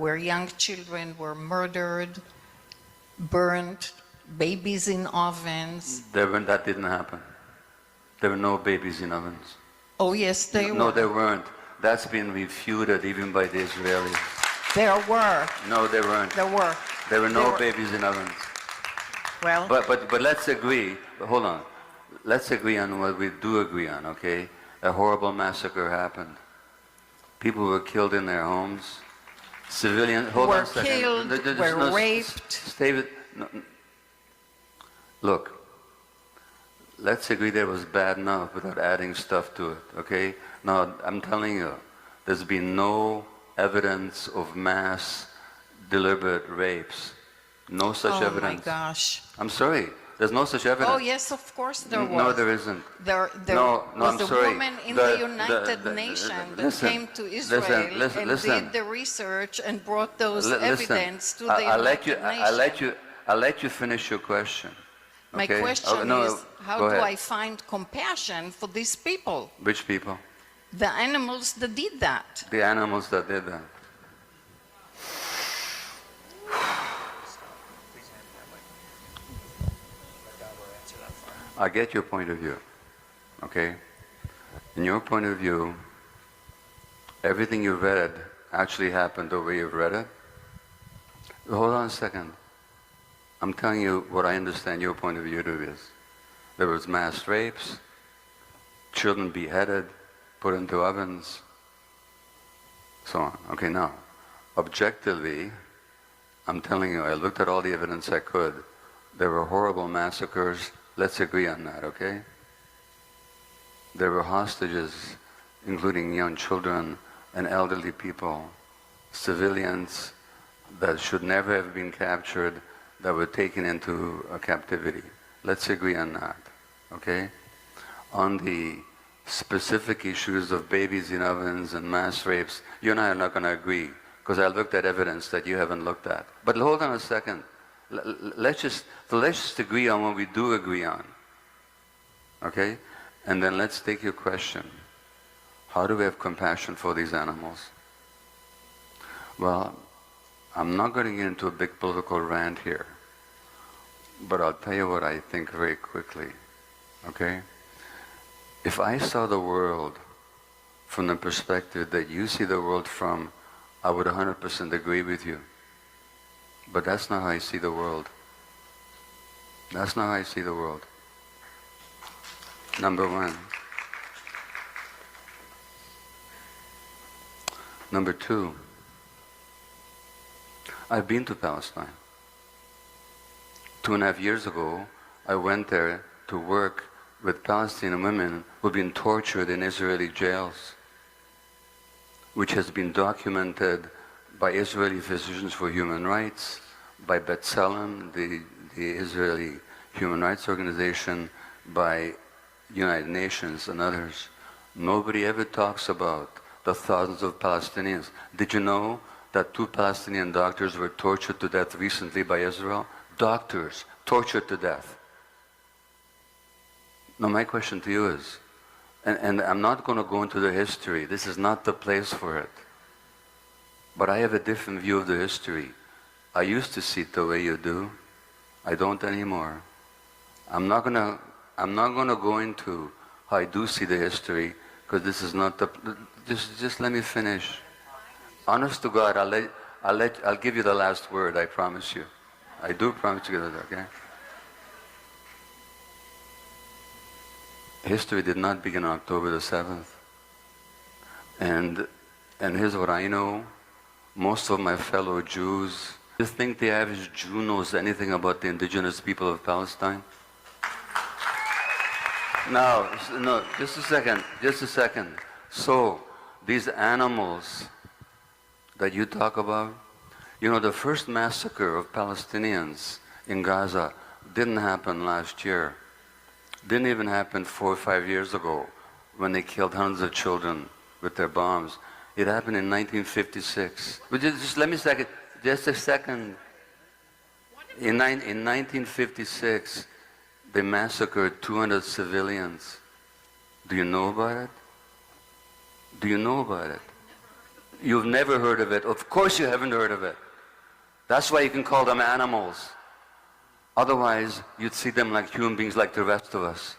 where young children were murdered, burned, babies in ovens. That didn't happen. There were no babies in ovens. Oh yes, they were. No, there weren't. That's been refuted even by the Israelis. There were. No, there weren't. There were. There were no babies in ovens. Well. But let's agree. Hold on. Let's agree on what we do agree on, okay? A horrible massacre happened. People were killed in their homes. Civilians. Hold on a second. Killed, were raped. David, look. Let's agree that it was bad enough without adding stuff to it, okay? Now, I'm telling you, there's been no evidence of mass deliberate rapes. No such evidence. Oh my gosh. I'm sorry. There's no such evidence. Oh yes, of course there was. No, there isn't. There was a woman in the United Nations that came to Israel and did the research and brought those evidence to the United Nations. I'll let you finish your question. My okay? question is, how do I find compassion for these people? Which people? The animals that did that. The animals that did that. I get your point of view, okay? In your point of view, everything you read actually happened the way you've read it. Hold on a second. I'm telling you what I understand your point of view to is. There was mass rapes, children beheaded, put into ovens, so on. Okay, now, objectively, I'm telling you, I looked at all the evidence I could. There were horrible massacres. Let's agree on that, okay? There were hostages, including young children and elderly people, civilians that should never have been captured, that were taken into captivity. Let's agree on that, okay? On the specific issues of babies in ovens and mass rapes, you and I are not going to agree, because I looked at evidence that you haven't looked at. But hold on a second. Let's just agree on what we do agree on, okay? And then let's take your question. How do we have compassion for these animals? Well, I'm not going to get into a big political rant here, but I'll tell you what I think very quickly, okay? If I saw the world from the perspective that you see the world from, I would 100% agree with you. But that's not how I see the world. That's not how I see the world. Number one. Number two, I've been to Palestine. 2.5 years ago, I went there to work with Palestinian women who've been tortured in Israeli jails, which has been documented by Israeli Physicians for Human Rights, by B'Tselem, the Israeli human rights organization, by United Nations and others. Nobody ever talks about the thousands of Palestinians. Did you know that 2 Palestinian doctors were tortured to death recently by Israel? Doctors tortured to death. Now my question to you is, and I'm not going to go into the history, this is not the place for it, but I have a different view of the history. I used to see it the way you do. I don't anymore. I'm not gonna go into how I do see the history, because this is not the. Just let me finish. Honest to God, I'll give you the last word. I promise you. I do promise you that. Okay. History did not begin on October the 7th. And here's what I know. Most of my fellow Jews, do you think the average Jew knows anything about the indigenous people of Palestine? No, just a second. So, these animals that you talk about, you know, the first massacre of Palestinians in Gaza didn't happen last year. Didn't even happen 4 or 5 years ago when they killed hundreds of children with their bombs. It happened in 1956. But just let me just a second. In 1956, they massacred 200 civilians. Do you know about it? Do you know about it? You've never heard of it. Of course you haven't heard of it. That's why you can call them animals. Otherwise, you'd see them like human beings like the rest of us.